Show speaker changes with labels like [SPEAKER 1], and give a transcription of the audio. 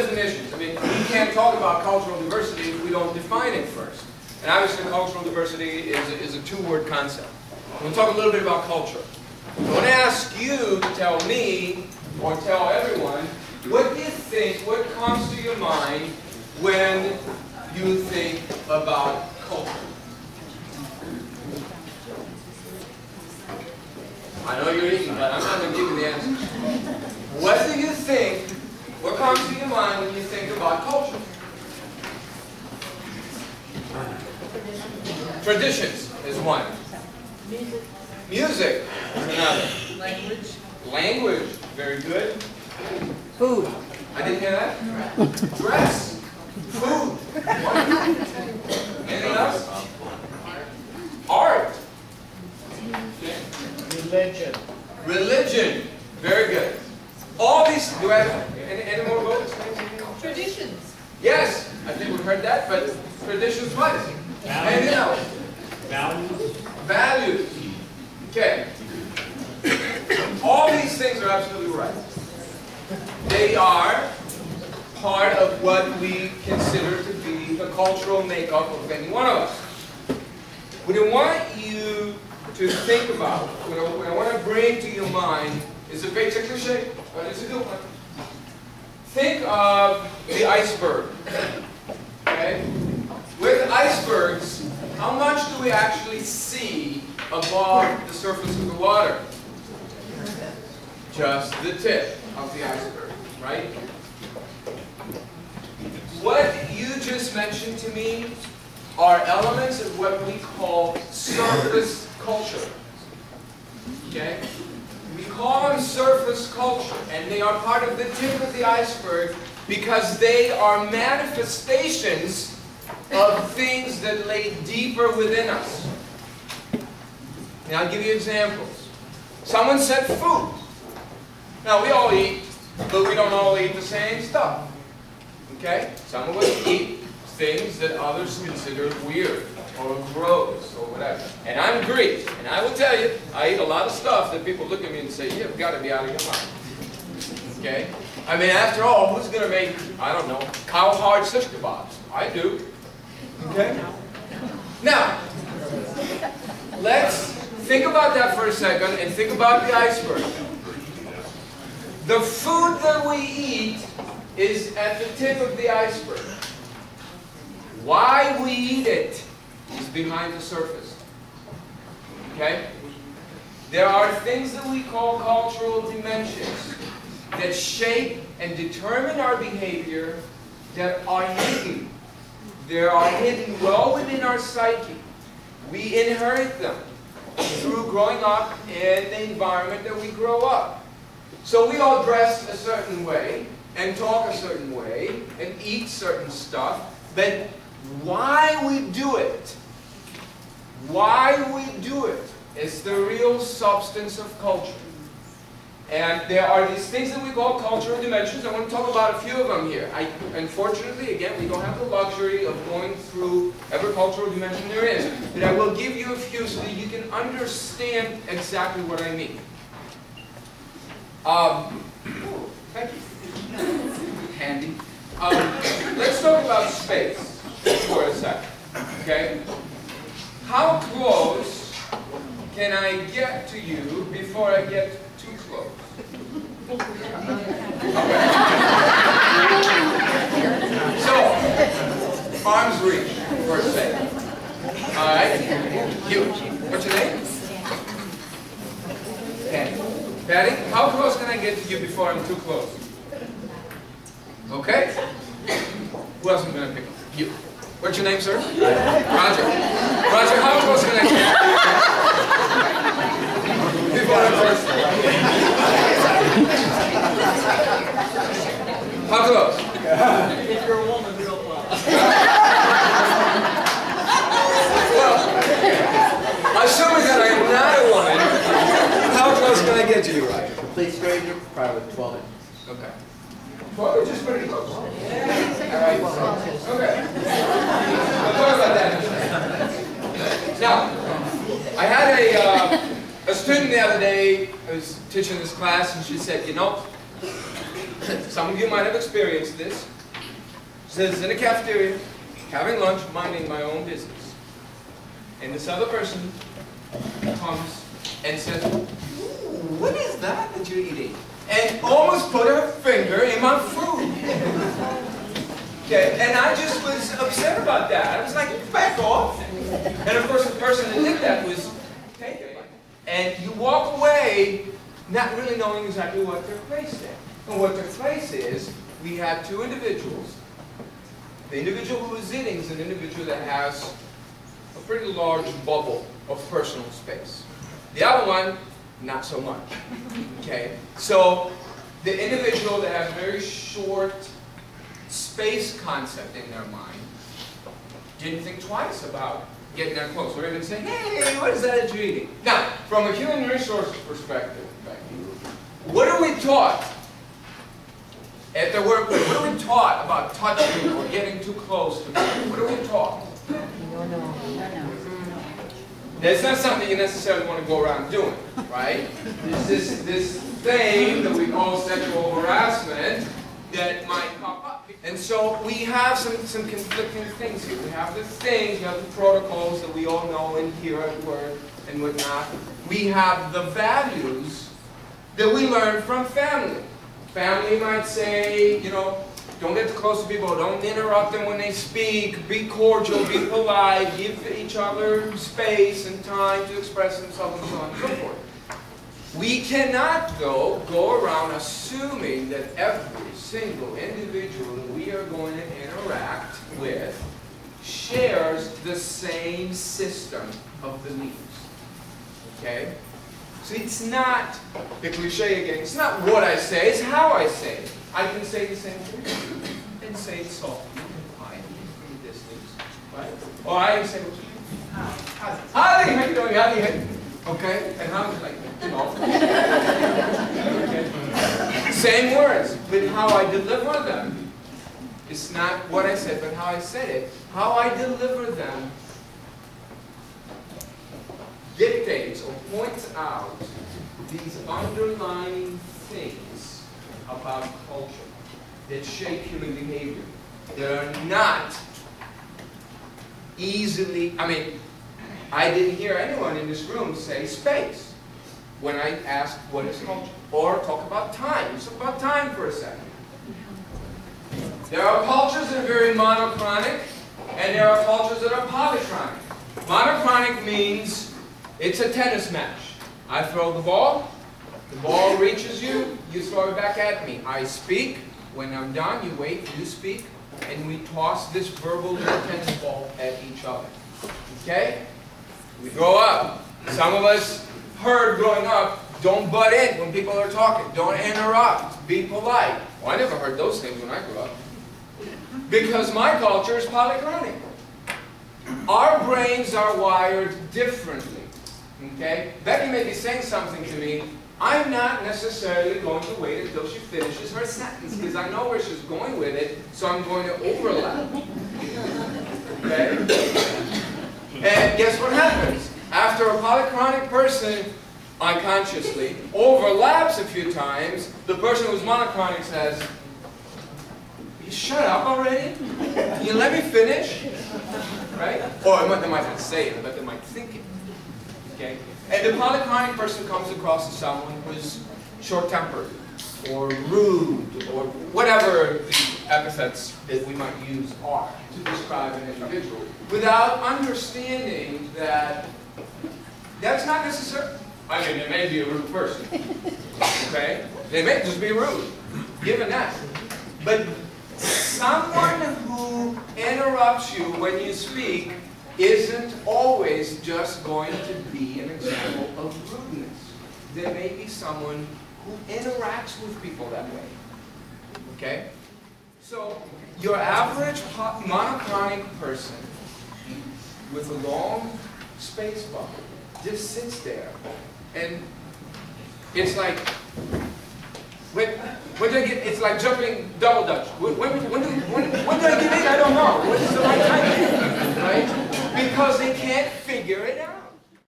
[SPEAKER 1] definitions. I mean, we can't talk about cultural diversity if we don't define it first. And obviously cultural diversity is a two-word concept. We'll talk a little bit about culture. I want to ask you to tell me, or tell everyone, what do you think, what comes to your mind when you think about culture? I know you're eating, but I'm not going to give you the answer. What do you think, what comes to your mind when you think about culture? Traditions is one. Music is another. Language, very good.
[SPEAKER 2] Food.
[SPEAKER 1] I didn't hear that. Dress. Food. Anything else? Art.
[SPEAKER 3] Religion.
[SPEAKER 1] Religion. Very good. All these, do I have any more votes?
[SPEAKER 4] Traditions.
[SPEAKER 1] Yes, I think we've heard that, but traditions what? Anything else?
[SPEAKER 3] Values.
[SPEAKER 1] Values. Okay. All these things are absolutely right. They are part of what we consider to be the cultural makeup of any one of us. What I want you to think about, what I want to bring to your mind, is a basic cliche, but it's a good one. Think of the iceberg. Okay? With icebergs, how much do we actually see above the surface of the water? Just the tip of the iceberg, right? What you just mentioned to me are elements of what we call surface culture. Okay? We call them surface culture, and they are part of the tip of the iceberg because they are manifestations of things that lay deeper within us. And I'll give you examples. Someone said food. Now, we all eat, but we don't all eat the same stuff. Okay? Some of us eat things that others consider weird or gross or whatever. And I'm Greek, and I will tell you, I eat a lot of stuff that people look at me and say, you've got to be out of your mind. Okay? I mean, after all, who's going to make, I don't know, cow-hard shish kebabs? I do. Okay? Now, let's think about that for a second and think about the iceberg. The food that we eat is at the tip of the iceberg. Why we eat it is behind the surface. Okay? There are things that we call cultural dimensions that shape and determine our behavior that are hidden. They are hidden well within our psyche. We inherit them through growing up in the environment that we grow up. So we all dress a certain way, and talk a certain way, and eat certain stuff, but why we do it is the real substance of culture. And there are these things that we call cultural dimensions. I want to talk about a few of them here. Unfortunately, again, we don't have the luxury of going through every cultural dimension there is, but I will give you a few so that you can understand exactly what I mean. Thank you. Handy. Let's talk about space for a second. Okay? How close can I get to you before I get too close? Okay. So, arm's reach for a second. All right? You. What's your name? Patty. Patty, how close can I get to you before I'm too close? Okay? Who else am I going to pick up? You. What's your name, sir? Roger. Roger, how close can I get to you before I'm first? How close?
[SPEAKER 3] If you're a woman, real close.
[SPEAKER 1] Well, assuming that I am not a woman, how close can I get to you, Roger?
[SPEAKER 5] Please grade your probably with 12 inches.
[SPEAKER 1] Okay. 12 inches is pretty close. All right. Okay. We'll talk about that in a second. Now, I had a student the other day. I was teaching this class, and she said, you know, Some of you might have experienced this. Says in a cafeteria, having lunch, minding my own business. And this other person comes and says, "Ooh, what is that you're eating?" And almost put her finger in my food. Okay, and I just was upset about that. I was like, back off. And of course the person that did that was taken. And you walk away not really knowing exactly what took place there. And what took place is, we had two individuals. The individual who is eating is an individual that has a pretty large bubble of personal space. The other one, not so much. Okay? So, the individual that has a very short space concept in their mind didn't think twice about getting that close, or even saying, "Hey, what is that you're eating?" Now, from a human resources perspective, what are we taught at the workplace? What are we taught about touching or getting too close to people? What are we taught?
[SPEAKER 2] No.
[SPEAKER 1] That's not something you necessarily want to go around doing, right? This thing that we call sexual harassment that might pop up. And so we have some conflicting things here. We have the things, we have the protocols that we all know and hear at work and whatnot. We have the values that we learn from family. Family might say, you know, don't get too close to people, don't interrupt them when they speak, be cordial, be polite, give each other space and time to express themselves and so on and so forth. We cannot, though, go around assuming that every single individual that we are going to interact with shares the same system of beliefs. Okay? So it's not the cliche again. It's not what I say, it's how I say it. I can say the same thing and say it softly and quietly from a distance, right? Or I can say, "Hi, how you doing? How you doing?" Okay? And I'm like, you know. Okay. Same words, but how I deliver them. It's not what I said, but how I said it. How I deliver them dictates or points out these underlying things about culture that shape human behavior, that are not easily, I didn't hear anyone in this room say space when I asked what is culture, or talk about time. Let's talk about time for a second. There are cultures that are very monochronic, and there are cultures that are polychronic. Monochronic means it's a tennis match. I throw the ball reaches you, you throw it back at me. I speak, when I'm done, you wait, you speak, and we toss this verbal little tennis ball at each other. Okay? We grow up. Some of us heard growing up, don't butt in when people are talking. Don't interrupt. Be polite. Well, I never heard those things when I grew up. Because my culture is polychronic. Our brains are wired differently. Okay? Becky may be saying something to me. I'm not necessarily going to wait until she finishes her sentence because I know where she's going with it, so I'm going to overlap. Okay? And guess what happens? After a polychronic person unconsciously overlaps a few times, the person who's monochronic says, "You shut up already? Can you let me finish?" Right? Or they might not say it, but they might think it. Okay? And the polychronic person comes across as someone who's short-tempered, or rude, or whatever the epithets that we might use are to describe an individual, without understanding that that's not necessary. They may be a rude person. Okay? They may just be rude, given that. But someone who interrupts you when you speak isn't always just going to be an example of rudeness. There may be someone who interacts with people that way. Okay? So, your average monochronic person with a long space bubble just sits there and it's like, it's like jumping double dutch. When did I get in? I don't know. When is the right time? Right? Because they can't figure it out.